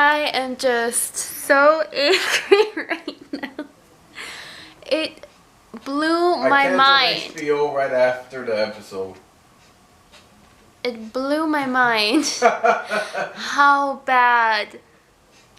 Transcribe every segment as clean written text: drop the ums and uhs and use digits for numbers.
I am just so angry right now. It blew my mind. HBO right after the episode. It blew my mind how bad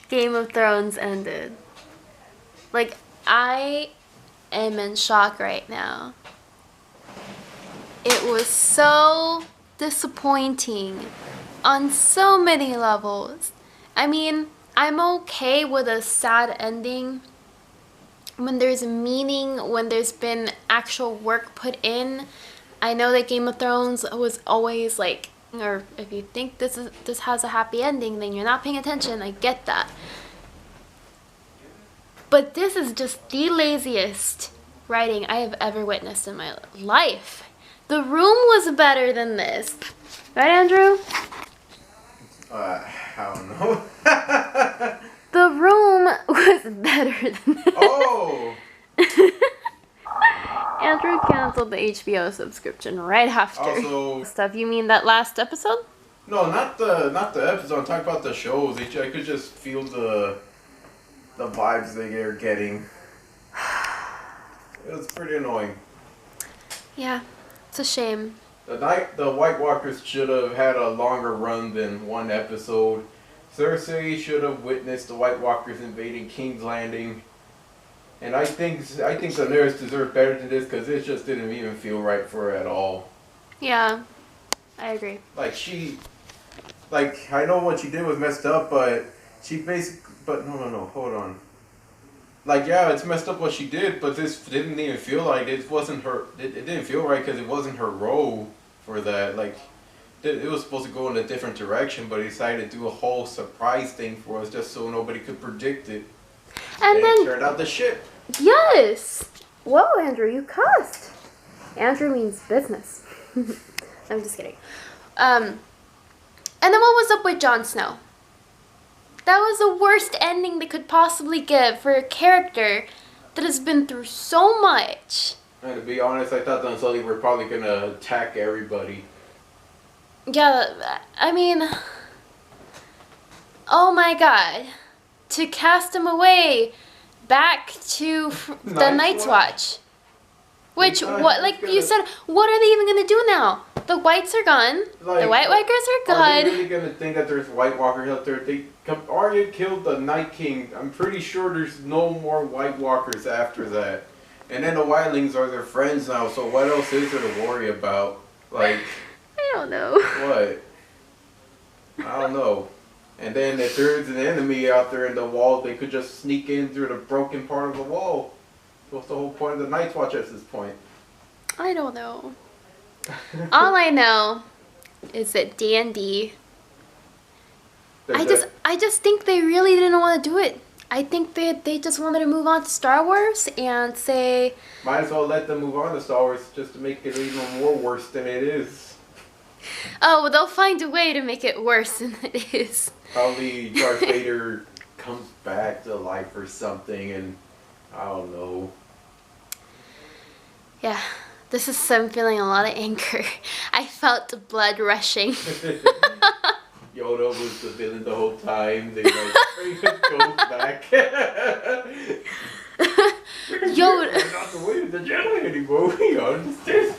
Game of Thrones ended. Like, I am in shock right now. It was so disappointing on so many levels. I mean, I'm okay with a sad ending when there's meaning, when there's been actual work put in. I know that Game of Thrones was always like, or if you think this has a happy ending, then you're not paying attention. I get that. But this is just the laziest writing I have ever witnessed in my life. The Room was better than this. Right, Andrew? I don't know. The Room was better than this. Oh! Andrew canceled the HBO subscription right after. Also, Stuff, you mean that last episode? no, not the episode. I'm talking about the shows. I could just feel the vibes they're getting. It was pretty annoying. Yeah, it's a shame. The White Walkers should have had a longer run than one episode. Cersei should have witnessed the White Walkers invading King's Landing. And I think Daenerys deserved better than this because it just didn't even feel right for her at all. Yeah, I agree. I know what she did was messed up, but no, hold on. Yeah, it's messed up what she did, but this didn't even feel like it wasn't her. It didn't feel right because it wasn't her role for that. It was supposed to go in a different direction, but he decided to do a whole surprise thing for us just so nobody could predict it. And then it turned out the shit. Yes! Whoa, Andrew, you cussed. Andrew means business. I'm just kidding. And then what was up with Jon Snow? That was the worst ending they could possibly give for a character that has been through so much. And to be honest, I thought the Unsullied were probably gonna attack everybody. Yeah, I mean... Oh my god. To cast him away back to the Night's Watch. Which, you said, what are they even going to do now? The Whites are gone. The White Walkers are gone. Are they really going to think that there's White Walkers out there? Arya killed the Night King. I'm pretty sure there's no more White Walkers after that. And then the Wildlings are their friends now, so what else is there to worry about? I don't know. What? I don't know. And then if there's an enemy out there in the wall, they could just sneak in through the broken part of the wall. What's the whole point of the Night's Watch at this point? I don't know. All I know is that D&D... I just think they really didn't want to do it. I think they just wanted to move on to Star Wars and say... Might as well let them move on to Star Wars just to make it even more worse than it is. Oh, well, they'll find a way to make it worse than it is. Probably Darth Vader comes back to life or something, and I don't know. Yeah, I'm feeling a lot of anger. I felt the blood rushing. Yoda was the villain the whole time. They goes back. Yoda. We're not the way of the Jedi anymore. We understand.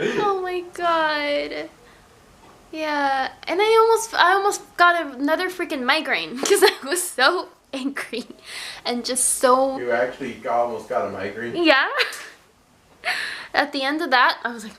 Oh my god. Yeah, and I almost got another freaking migraine because I was so angry and just so... You actually almost got a migraine? Yeah. At the end of that, I was like...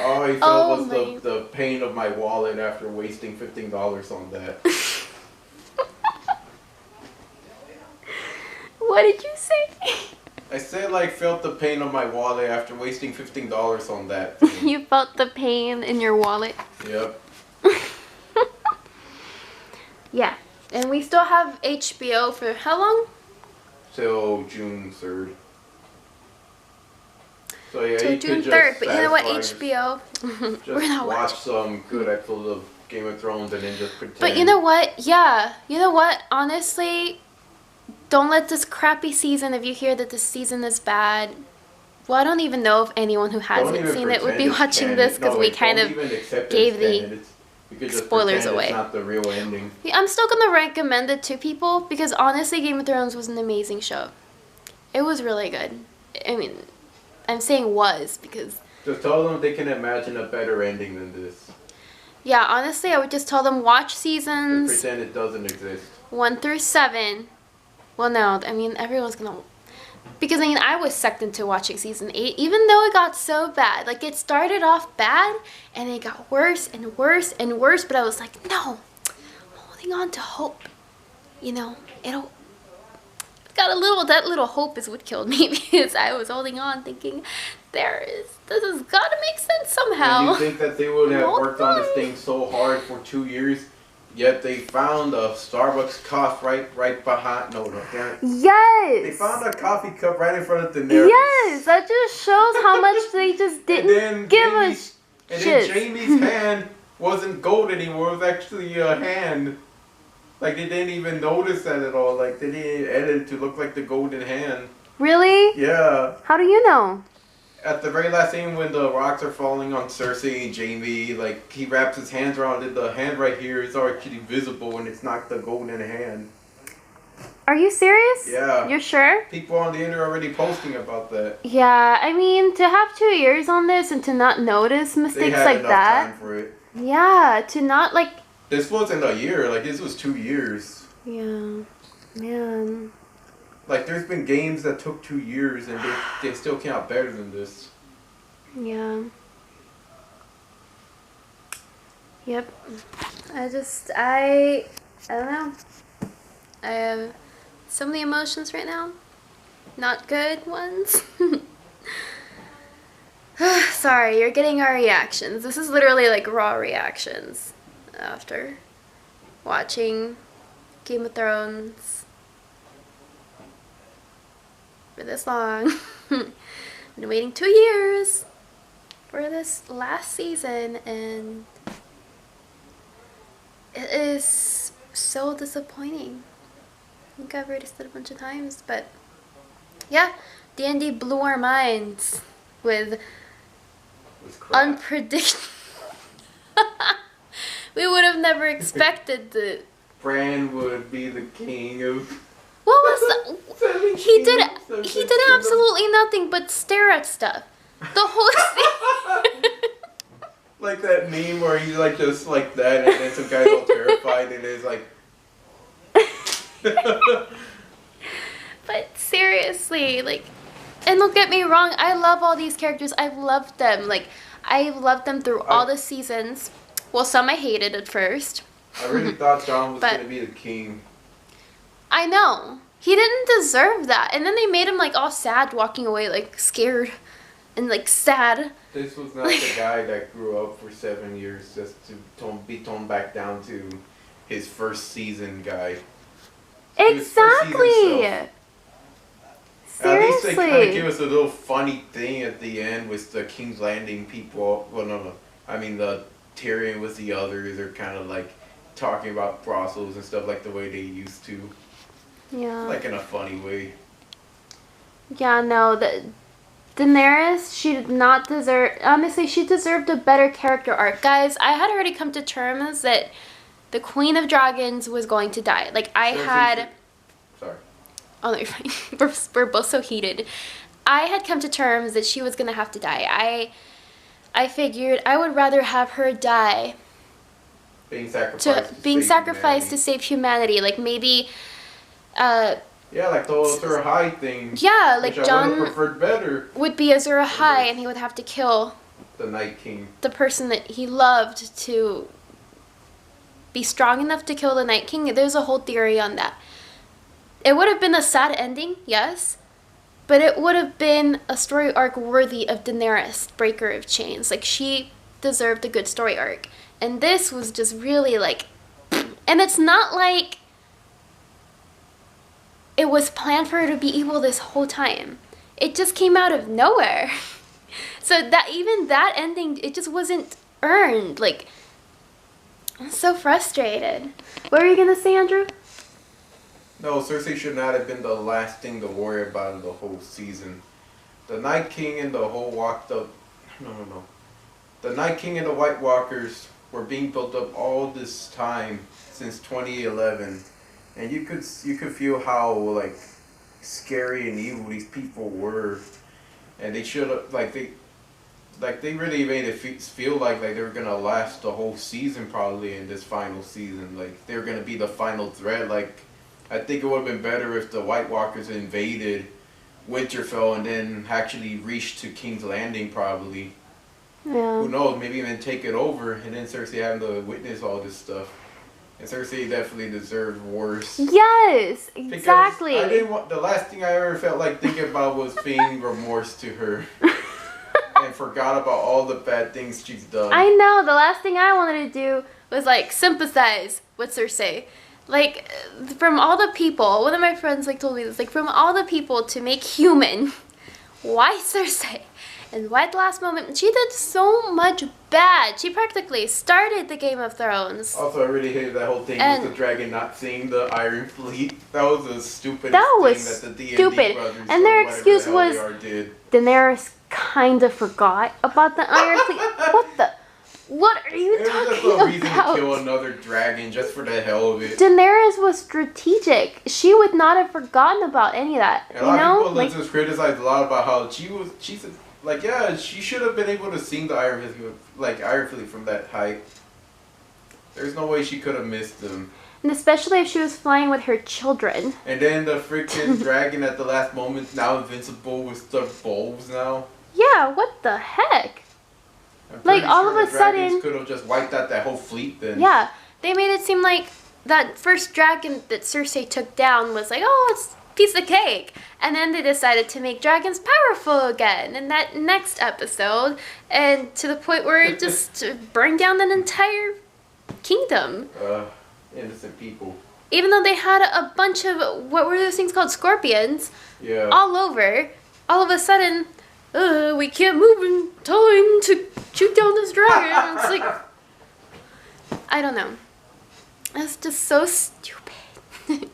All I felt was the pain of my wallet after wasting $15 on that. What did you say? I said felt the pain of my wallet after wasting $15 on that. You felt the pain in your wallet? Yep. Yeah. And we still have HBO for how long? Till June 3rd. So yeah, till you June could 3rd, but you know what, just HBO, we're not watch watching. some good episodes of Game of Thrones and then just pretend. But you know what? Yeah. You know what? Honestly, don't let this crappy season, if you hear that this season is bad, Well, I don't even know if anyone who Don't hasn't even seen it would pretend be it's watching canon. this because No, we wait, kind don't of even accept gave it's the canon. You could just spoilers pretend away. It's not the real ending. Yeah, I'm still gonna recommend it to people because honestly, Game of Thrones was an amazing show. It was really good. I mean, I'm saying was because Just tell them they can imagine a better ending than this. yeah, honestly, I would just tell them watch Just seasons pretend it doesn't exist. 1 through 7. Well, no, I mean everyone's gonna because I mean I was sucked into watching season 8 even though it got so bad. Like it started off bad and it got worse and worse and worse, but I was like, no, I'm holding on to hope. You know, it'll got a little that little hope is what killed me because I was holding on thinking this has gotta make sense somehow. And you think that they would have No worked on this way. thing so hard for 2 years, yet they found a Starbucks cup right behind. No, damn it. Yes. They found a coffee cup right in front of Daenerys. Yes, that just shows how much they just And didn't then give Jamie's, a and shit. then Jamie's hand wasn't gold anymore. It was actually a hand. Like they didn't even notice that at all. Like they didn't edit it to look like the golden hand. Really? Yeah. How do you know? At the very last scene when the rocks are falling on Cersei and Jamie, like he wraps his hands around it, the hand right here is actually visible and it's not the golden hand. Are you serious? Yeah. You're sure? People on the internet are already posting about that. Yeah, I mean, to have 2 years on this and to not notice They mistakes had like enough that. time for it. Yeah, to not like. This wasn't a year, like this was 2 years. Yeah, man. Like there's been games that took 2 years and they still came out better than this. Yeah. Yep. I don't know. I have so many emotions right now. Not good ones. Sorry, you're getting our reactions. This is literally like raw reactions after watching Game of Thrones for this long. Been waiting 2 years for this last season and it is so disappointing. I think I've already said a bunch of times, but yeah, D&D blew our minds with It was crap. unpredictable. We would have never expected the. Bran would be the king of. What was that? 17 He did kingdoms. absolutely nothing but stare at stuff. The whole scene. Like that meme where he's like just like that, and then some guy's all terrified, and it's like. But seriously, like, and don't get me wrong, I love all these characters. I've loved them. Like, I've loved them through all the seasons. Well, some I hated at first. I really thought Jon was But- gonna be the king. I know. He didn't deserve that. And then they made him, like, all sad walking away, like, scared and, like, sad. This was not the guy that grew up for 7 years just to be toned back down to his first season guy. His first season Exactly. self. At least they kind of give Seriously. us a little funny thing at the end with the King's Landing people. Well, no. I mean, the Tyrion with the others are kind of like talking about brothels and stuff like the way they used to. Yeah. Like in a funny way. Yeah, no, Daenerys, she did not deserve, honestly, she deserved a better character arc. Guys, I had already come to terms that the Queen of Dragons was going to die. Like, Sorry. oh no, you're fine. We're both so heated. I had come to terms that she was going to have to die. I figured I would rather have her die Being sacrificed. being save sacrificed to humanity. save humanity. Like, maybe, Yeah, like the whole Sir High thing. yeah, like which I would have Jon preferred better. would be Azor Ahai and he would have to kill The Night King. the person that he loved to be strong enough to kill the Night King. There's a whole theory on that. It would have been a sad ending, yes, but it would have been a story arc worthy of Daenerys, Breaker of Chains. Like, she deserved a good story arc. And this was just really like, and it's not like it was planned for her to be evil this whole time. It just came out of nowhere. So that even that ending, it just wasn't earned. Like, I'm so frustrated. What were you gonna say, Andrew? No, Cersei should not have been the last thing to worry about in the whole season. the Night King and the whole walked up. No. The Night King and the White Walkers were being built up all this time since 2011, and you could feel how like scary and evil these people were, and they should have they really made it feel like they were gonna last the whole season probably in this final season. Like they were gonna be the final threat. Like I think it would have been better if the White Walkers invaded Winterfell and then actually reached to King's Landing probably. Yeah. Who knows? Maybe even take it over, and then Cersei having to witness all this stuff. And Cersei definitely deserved worse. Yes, Because exactly. I didn't want, the last thing I ever felt like thinking about was feeling remorse to her, and forgot about all the bad things she's done. I know. The last thing I wanted to do was like sympathize with Cersei. Like from all the people, one of my friends like told me this. Like from all the people to make human, why Cersei? And why at the last moment? She did so much bad. She practically started the Game of Thrones. Also, I really hated that whole thing And- with the dragon not seeing the Iron Fleet. That was the stupidest That was thing that the D&D stupid. brothers And or their whatever excuse the hell was- they are did. Daenerys kind of forgot about the Iron Fleet. What are you It was just talking a reason to kill about? another dragon just for the hell of it. Daenerys was strategic. She would not have forgotten about any of that. And You a lot know? of people just criticized a lot about how she's like, yeah, she should have been able to see the Iron Fleet from that height. There's no way she could have missed them. And especially if she was flying with her children. And then the freaking dragon at the last moment, now invincible with the bulbs now. Yeah, what the heck? I'm Like, pretty all sure of a the dragons sudden- could have just wiped out that whole fleet then. Yeah, they made it seem like that first dragon that Cersei took down was like, oh, it's a piece of cake. And then they decided to make dragons powerful again in that next episode. And to the point where it just burned down an entire kingdom. Innocent people. Even though they had a bunch of, what were those things called? Scorpions. Yeah. All over. All of a sudden, we can't move in time to shoot down this dragon. It's like, I don't know. It's just so stupid.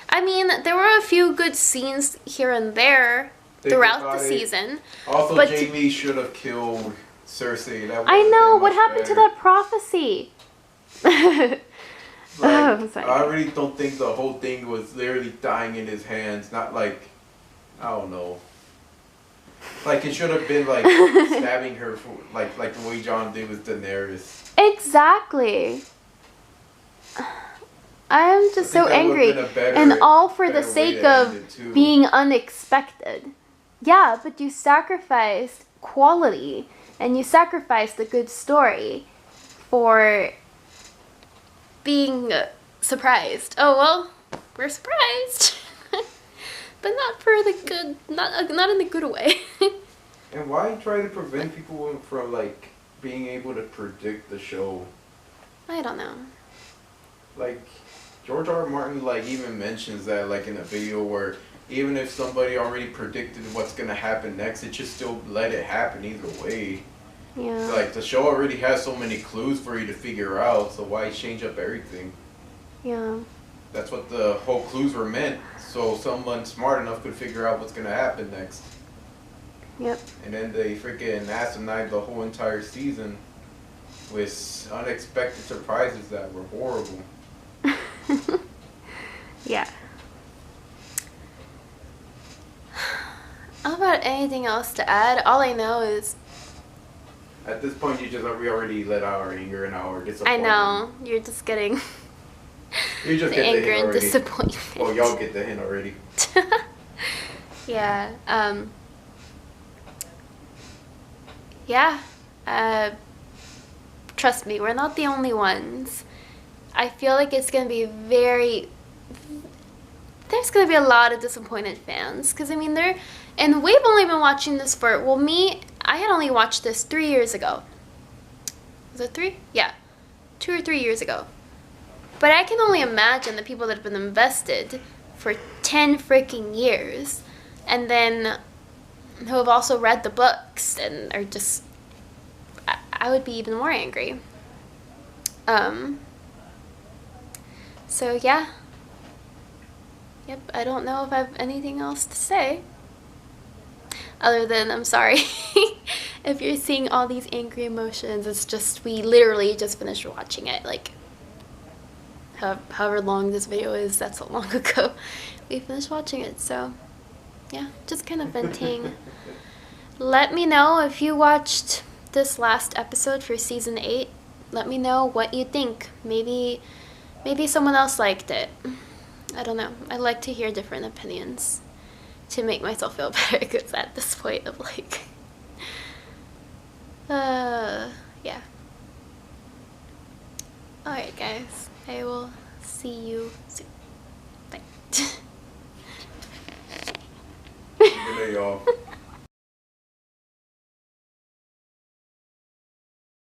I mean, there were a few good scenes here and there Think throughout about the it. season. Also, but- Jaime should have killed Cersei. That I would've know, been what much happened to better. that prophecy? Like, Oh, sorry. I really don't think the whole thing was literally dying in his hands. Not like, I don't know. Like it should have been like stabbing her for like the way Jon did with Daenerys. Exactly. I am just I think so that would've angry. been a better- And all for the better way sake to end of it, too. being unexpected. Yeah, but you sacrificed quality and you sacrificed a good story for being surprised. Oh well, we're surprised, but not for the good, not in the good way. And why try to prevent people from like being able to predict the show? I don't know. Like George R. R. Martin like even mentions that like in a video where even if somebody already predicted what's gonna happen next, it should still let it happen either way. Yeah. Like the show already has so many clues for you to figure out, so why change up everything? Yeah. That's what the whole clues were meant, so someone smart enough could figure out what's gonna happen next. Yep. And then they freaking asinine the whole entire season with unexpected surprises that were horrible. Yeah. How about anything else to add? All I know is At this point, we already let out our anger and our I disappointment. know you're just getting You just the get the anger hint and already. disappointment. Well, y'all get the hint already. Yeah. Yeah. Trust me, we're not the only ones. I feel like it's gonna be there's gonna be a lot of disappointed fans because I mean and we've only been watching this for I had only watched this 3 years ago. Was it 3? Yeah, 2 or 3 years ago. But I can only imagine the people that have been invested for 10 freaking years and then who have also read the books and are just, I would be even more angry. So yeah. Yep, I don't know if I have anything else to say. Other than, I'm sorry if you're seeing all these angry emotions. It's just, we literally just finished watching it. Like, however long this video is, that's so long ago. We finished watching it, so yeah, just kind of venting. Let me know if you watched this last episode for season 8. Let me know what you think. Maybe someone else liked it. I don't know. I like to hear different opinions to make myself feel better, because at this point of like, yeah. Alright guys, I will see you soon. Bye. Good day, y'all.